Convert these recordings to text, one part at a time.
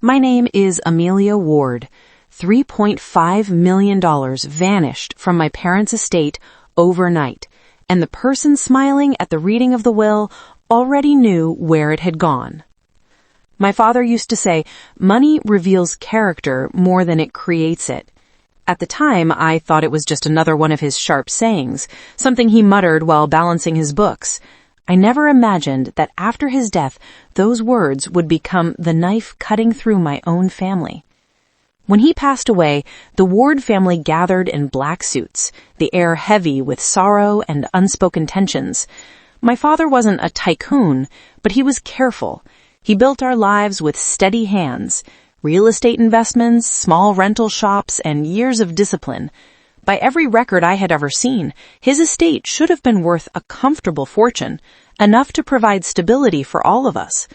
My name is Amelia Ward. $3.5 million vanished from my parents' estate overnight, and the person smiling at the reading of the will already knew where it had gone. My father used to say, money reveals character more than it creates it. At the time, I thought it was just another one of his sharp sayings, something he muttered while balancing his books. I never imagined that after his death, those words would become the knife cutting through my own family. When he passed away, the Ward family gathered in black suits, the air heavy with sorrow and unspoken tensions. My father wasn't a tycoon, but he was careful. He built our lives with steady hands, real estate investments, small rental shops, and years of discipline. By every record I had ever seen, his estate should have been worth a comfortable fortune, enough to provide stability for all of us.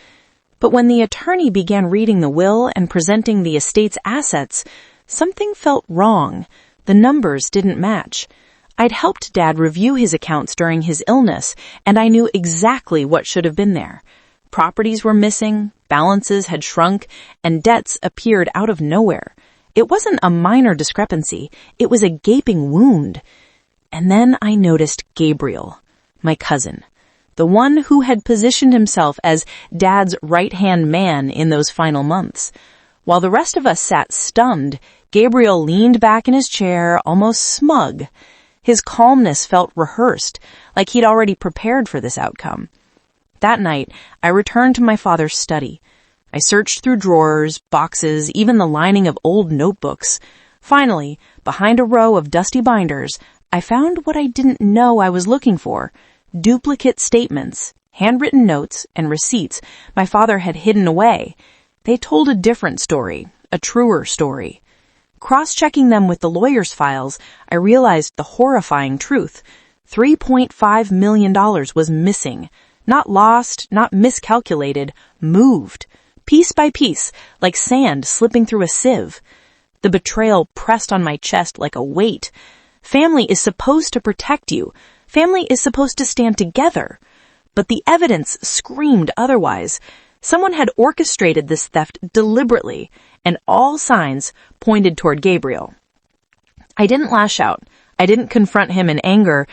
But when the attorney began reading the will and presenting the estate's assets, something felt wrong. The numbers didn't match. I'd helped Dad review his accounts during his illness, and I knew exactly what should have been there. Properties were missing, balances had shrunk, and debts appeared out of nowhere. It wasn't a minor discrepancy. It was a gaping wound. And then I noticed Gabriel, my cousin, the one who had positioned himself as Dad's right-hand man in those final months. While the rest of us sat stunned, Gabriel leaned back in his chair, almost smug. His calmness felt rehearsed, like he'd already prepared for this outcome. That night, I returned to my father's study. I searched through drawers, boxes, even the lining of old notebooks. Finally, behind a row of dusty binders, I found what I didn't know I was looking for: duplicate statements, handwritten notes, and receipts my father had hidden away. They told a different story, a truer story. Cross-checking them with the lawyer's files, I realized the horrifying truth. $3.5 million was missing. Not lost, not miscalculated, moved. Piece by piece, like sand slipping through a sieve. The betrayal pressed on my chest like a weight. Family is supposed to protect you. Family is supposed to stand together. But the evidence screamed otherwise. Someone had orchestrated this theft deliberately, and all signs pointed toward Gabriel. I didn't lash out. I didn't confront him in anger.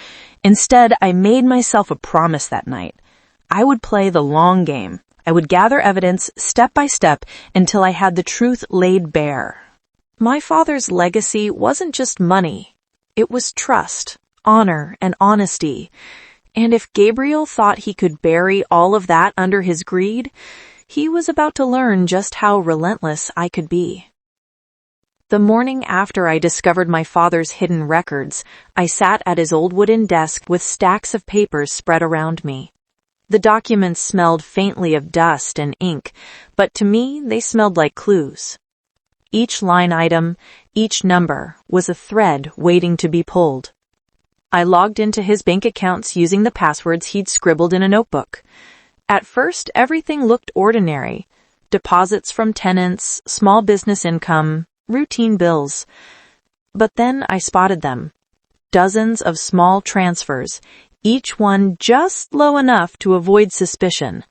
Instead, I made myself a promise that night. I would play the long game. I would gather evidence step by step until I had the truth laid bare. My father's legacy wasn't just money. It was trust, honor, and honesty. And if Gabriel thought he could bury all of that under his greed, he was about to learn just how relentless I could be. The morning after I discovered my father's hidden records, I sat at his old wooden desk with stacks of papers spread around me. The documents smelled faintly of dust and ink, but to me they smelled like clues. Each line item, each number, was a thread waiting to be pulled. I logged into his bank accounts using the passwords he'd scribbled in a notebook. At first, everything looked ordinary. Deposits from tenants, small business income, routine bills. But then I spotted them. Dozens of small transfers, each one just low enough to avoid suspicion.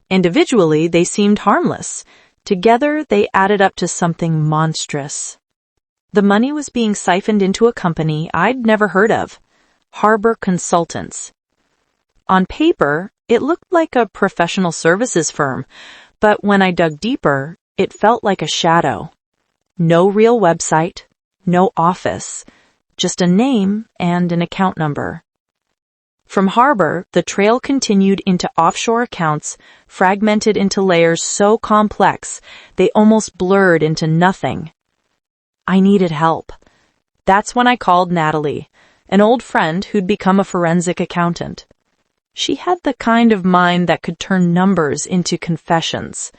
Individually, they seemed harmless. Together, they added up to something monstrous. The money was being siphoned into a company I'd never heard of, Harbor Consultants. On paper, it looked like a professional services firm, but when I dug deeper, it felt like a shadow. No real website, no office, just a name and an account number. From Harbor, the trail continued into offshore accounts, fragmented into layers so complex they almost blurred into nothing. I needed help. That's when I called Natalie, an old friend who'd become a forensic accountant. She had the kind of mind that could turn numbers into confessions.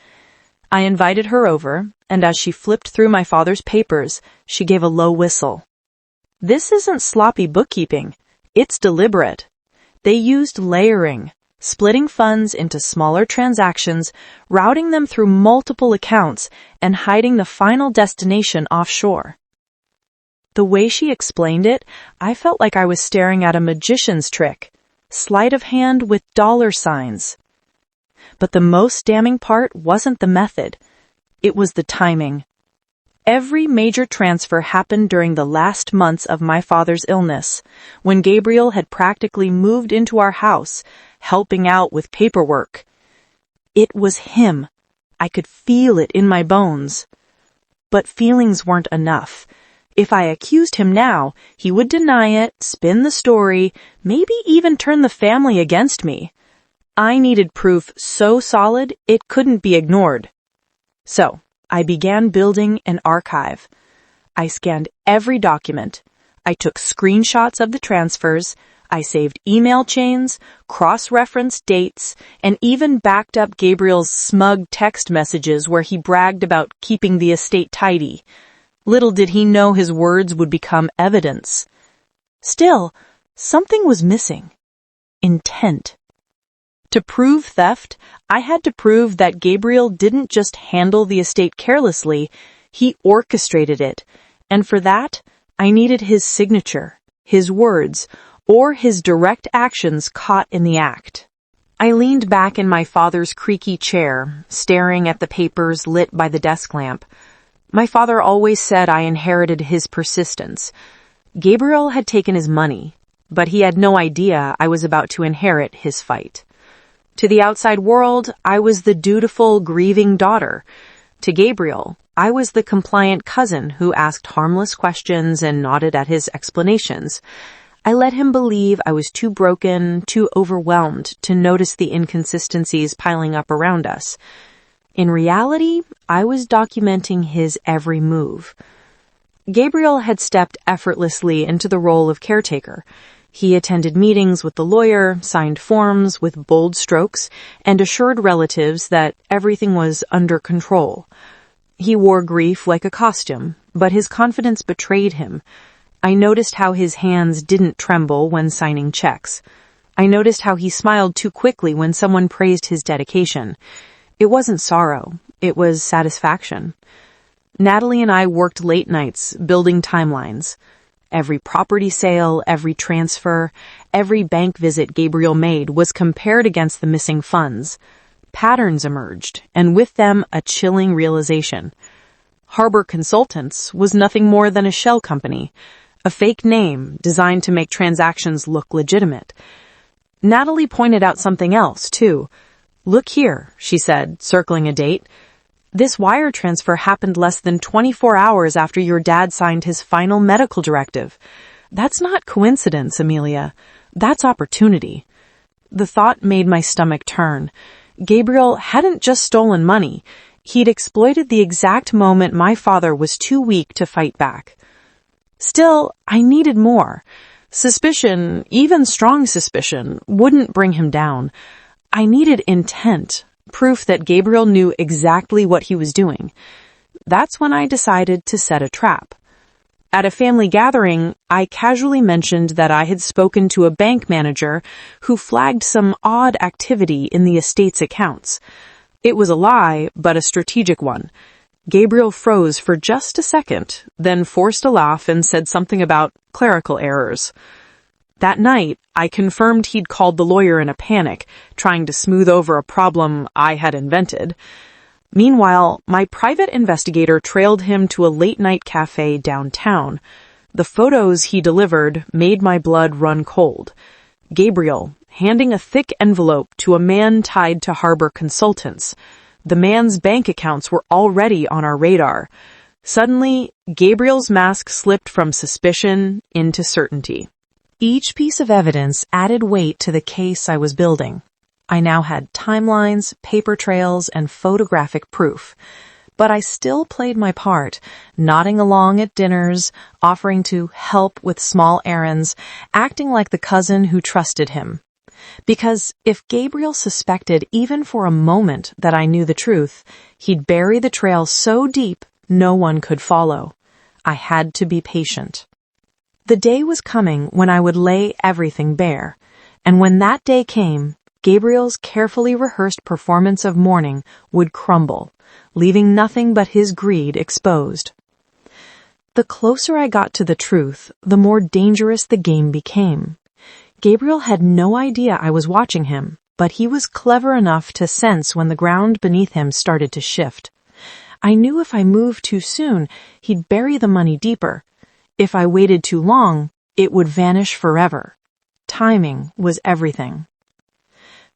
I invited her over, and as she flipped through my father's papers, she gave a low whistle. This isn't sloppy bookkeeping. It's deliberate. They used layering, splitting funds into smaller transactions, routing them through multiple accounts, and hiding the final destination offshore. The way she explained it, I felt like I was staring at a magician's trick, sleight of hand with dollar signs. But the most damning part wasn't the method. It was the timing. Every major transfer happened during the last months of my father's illness, when Gabriel had practically moved into our house, helping out with paperwork. It was him. I could feel it in my bones. But feelings weren't enough. If I accused him now, he would deny it, spin the story, maybe even turn the family against me. I needed proof so solid it couldn't be ignored. So, I began building an archive. I scanned every document. I took screenshots of the transfers. I saved email chains, cross-referenced dates, and even backed up Gabriel's smug text messages where he bragged about keeping the estate tidy. Little did he know his words would become evidence. Still, something was missing. Intent. To prove theft, I had to prove that Gabriel didn't just handle the estate carelessly, he orchestrated it. And for that, I needed his signature, his words, or his direct actions caught in the act. I leaned back in my father's creaky chair, staring at the papers lit by the desk lamp. My father always said I inherited his persistence. Gabriel had taken his money, but he had no idea I was about to inherit his fight. To the outside world, I was the dutiful, grieving daughter. To Gabriel, I was the compliant cousin who asked harmless questions and nodded at his explanations. I let him believe I was too broken, too overwhelmed to notice the inconsistencies piling up around us. In reality, I was documenting his every move. Gabriel had stepped effortlessly into the role of caretaker. He attended meetings with the lawyer, signed forms with bold strokes, and assured relatives that everything was under control. He wore grief like a costume, but his confidence betrayed him. I noticed how his hands didn't tremble when signing checks. I noticed how he smiled too quickly when someone praised his dedication. It wasn't sorrow, it was satisfaction. Natalie and I worked late nights, building timelines. Every property sale, every transfer, every bank visit Gabriel made was compared against the missing funds. Patterns emerged, and with them a chilling realization. Harbor Consultants was nothing more than a shell company, a fake name designed to make transactions look legitimate. Natalie pointed out something else, too. "Look here," she said, circling a date. "This wire transfer happened less than 24 hours after your dad signed his final medical directive. That's not coincidence, Amelia. That's opportunity." The thought made my stomach turn. Gabriel hadn't just stolen money. He'd exploited the exact moment my father was too weak to fight back. Still, I needed more. Suspicion, even strong suspicion, wouldn't bring him down. I needed intent. Proof that Gabriel knew exactly what he was doing. That's when I decided to set a trap. At a family gathering, I casually mentioned that I had spoken to a bank manager who flagged some odd activity in the estate's accounts. It was a lie, but a strategic one. Gabriel froze for just a second, then forced a laugh and said something about clerical errors. That night, I confirmed he'd called the lawyer in a panic, trying to smooth over a problem I had invented. Meanwhile, my private investigator trailed him to a late-night cafe downtown. The photos he delivered made my blood run cold. Gabriel, handing a thick envelope to a man tied to Harbor Consultants. The man's bank accounts were already on our radar. Suddenly, Gabriel's mask slipped from suspicion into certainty. Each piece of evidence added weight to the case I was building. I now had timelines, paper trails, and photographic proof. But I still played my part, nodding along at dinners, offering to help with small errands, acting like the cousin who trusted him. Because if Gabriel suspected even for a moment that I knew the truth, he'd bury the trail so deep no one could follow. I had to be patient. The day was coming when I would lay everything bare, and when that day came, Gabriel's carefully rehearsed performance of mourning would crumble, leaving nothing but his greed exposed. The closer I got to the truth, the more dangerous the game became. Gabriel had no idea I was watching him, but he was clever enough to sense when the ground beneath him started to shift. I knew if I moved too soon, he'd bury the money deeper. If I waited too long, it would vanish forever. Timing was everything.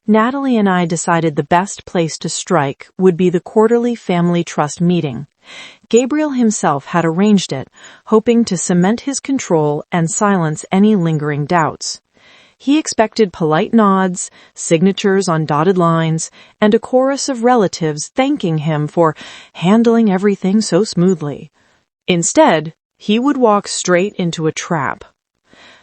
Natalie and I decided the best place to strike would be the quarterly family trust meeting. Gabriel himself had arranged it, hoping to cement his control and silence any lingering doubts. He expected polite nods, signatures on dotted lines, and a chorus of relatives thanking him for handling everything so smoothly. Instead, he would walk straight into a trap.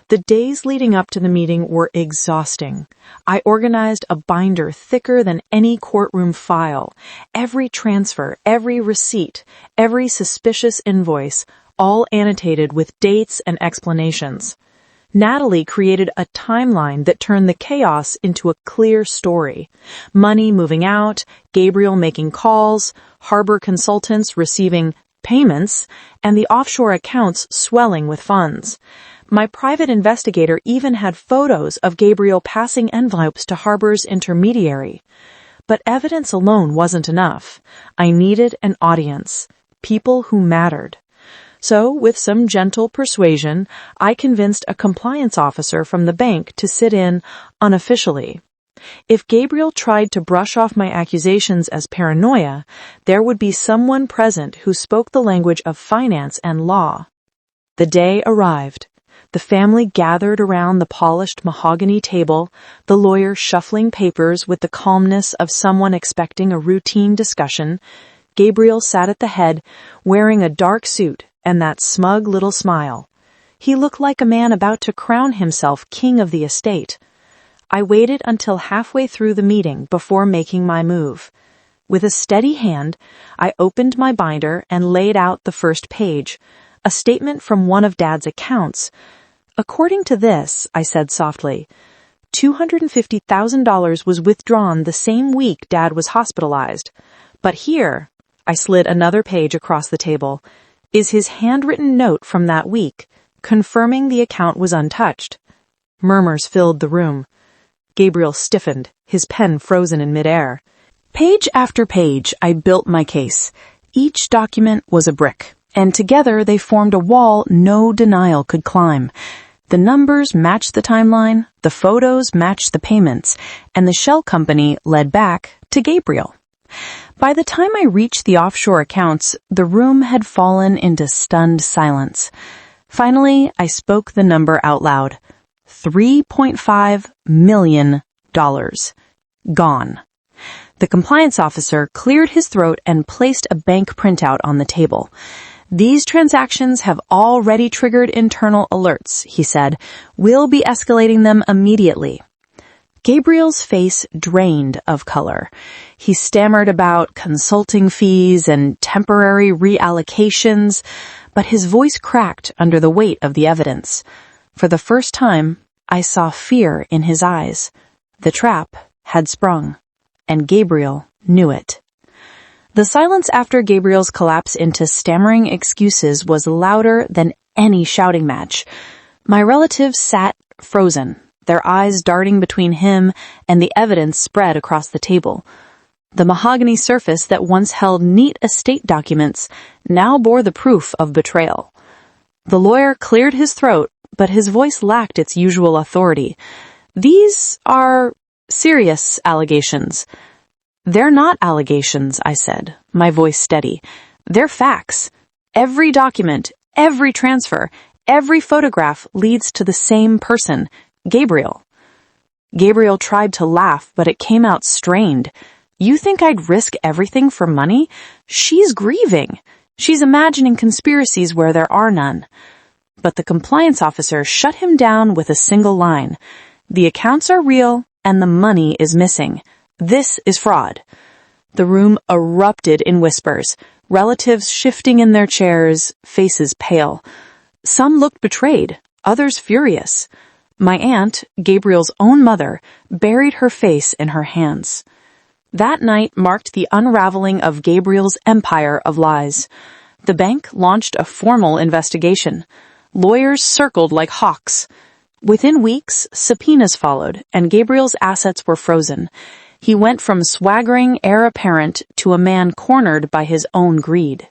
The days leading up to the meeting were exhausting. I organized a binder thicker than any courtroom file. Every transfer, every receipt, every suspicious invoice, all annotated with dates and explanations. Natalie created a timeline that turned the chaos into a clear story. Money moving out, Gabriel making calls, harbor consultants receiving payments, and the offshore accounts swelling with funds. My private investigator even had photos of Gabriel passing envelopes to Harbor's intermediary. But evidence alone wasn't enough. I needed an audience, people who mattered. So, with some gentle persuasion, I convinced a compliance officer from the bank to sit in unofficially. If Gabriel tried to brush off my accusations as paranoia, there would be someone present who spoke the language of finance and law. The day arrived. The family gathered around the polished mahogany table, the lawyer shuffling papers with the calmness of someone expecting a routine discussion. Gabriel sat at the head, wearing a dark suit and that smug little smile. He looked like a man about to crown himself king of the estate. I waited until halfway through the meeting before making my move. With a steady hand, I opened my binder and laid out the first page, a statement from one of Dad's accounts. According to this, I said softly, $250,000 was withdrawn the same week Dad was hospitalized. But here, I slid another page across the table, is his handwritten note from that week, confirming the account was untouched. Murmurs filled the room. Gabriel stiffened, his pen frozen in midair. Page after page, I built my case. Each document was a brick, and together they formed a wall no denial could climb. The numbers matched the timeline, the photos matched the payments, and the shell company led back to Gabriel. By the time I reached the offshore accounts, the room had fallen into stunned silence. Finally, I spoke the number out loud. $3.5 million. Gone. The compliance officer cleared his throat and placed a bank printout on the table. These transactions have already triggered internal alerts, he said. We'll be escalating them immediately. Gabriel's face drained of color. He stammered about consulting fees and temporary reallocations, but his voice cracked under the weight of the evidence. For the first time, I saw fear in his eyes. The trap had sprung, and Gabriel knew it. The silence after Gabriel's collapse into stammering excuses was louder than any shouting match. My relatives sat frozen, their eyes darting between him and the evidence spread across the table. The mahogany surface that once held neat estate documents now bore the proof of betrayal. The lawyer cleared his throat, but his voice lacked its usual authority. These are serious allegations. They're not allegations, I said, my voice steady. They're facts. Every document, every transfer, every photograph leads to the same person, Gabriel. Gabriel tried to laugh, but it came out strained. You think I'd risk everything for money? She's grieving. She's imagining conspiracies where there are none. But the compliance officer shut him down with a single line. The accounts are real, and the money is missing. This is fraud. The room erupted in whispers, relatives shifting in their chairs, faces pale. Some looked betrayed, others furious. My aunt, Gabriel's own mother, buried her face in her hands. That night marked the unraveling of Gabriel's empire of lies. The bank launched a formal investigation. Lawyers circled like hawks. Within weeks, subpoenas followed, and Gabriel's assets were frozen. He went from swaggering heir apparent to a man cornered by his own greed.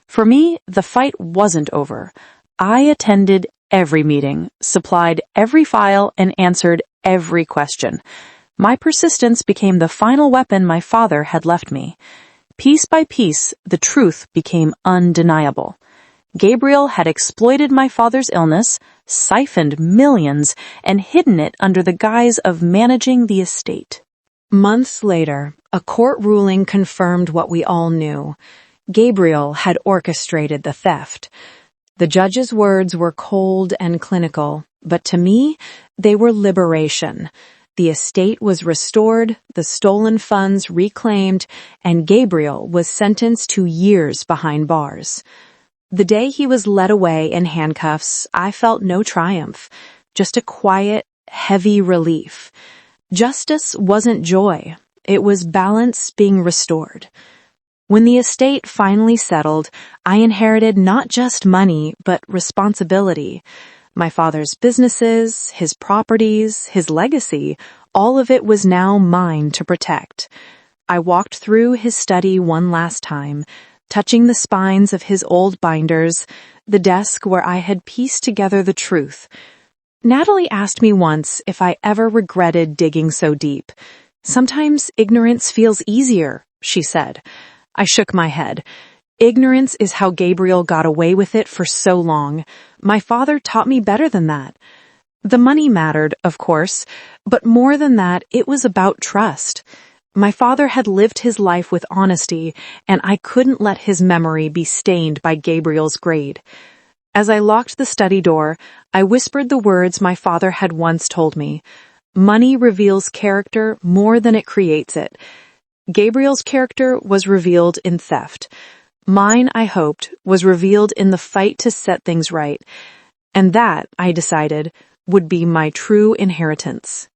For me, the fight wasn't over. I attended every meeting, supplied every file, and answered every question. My persistence became the final weapon my father had left me. Piece by piece, the truth became undeniable. Gabriel had exploited my father's illness, siphoned millions, and hidden it under the guise of managing the estate. Months later, a court ruling confirmed what we all knew. Gabriel had orchestrated the theft. The judge's words were cold and clinical, but to me, they were liberation. The estate was restored, the stolen funds reclaimed, and Gabriel was sentenced to years behind bars. The day he was led away in handcuffs, I felt no triumph, just a quiet, heavy relief. Justice wasn't joy. It was balance being restored. When the estate finally settled, I inherited not just money, but responsibility. My father's businesses, his properties, his legacy, all of it was now mine to protect. I walked through his study one last time, touching the spines of his old binders, the desk where I had pieced together the truth. Natalie asked me once if I ever regretted digging so deep. "Sometimes ignorance feels easier," she said. I shook my head. Ignorance is how Gabriel got away with it for so long. My father taught me better than that. The money mattered, of course, but more than that, it was about trust. My father had lived his life with honesty, and I couldn't let his memory be stained by Gabriel's grade. As I locked the study door, I whispered the words my father had once told me. Money reveals character more than it creates it. Gabriel's character was revealed in theft. Mine, I hoped, was revealed in the fight to set things right. And that, I decided, would be my true inheritance.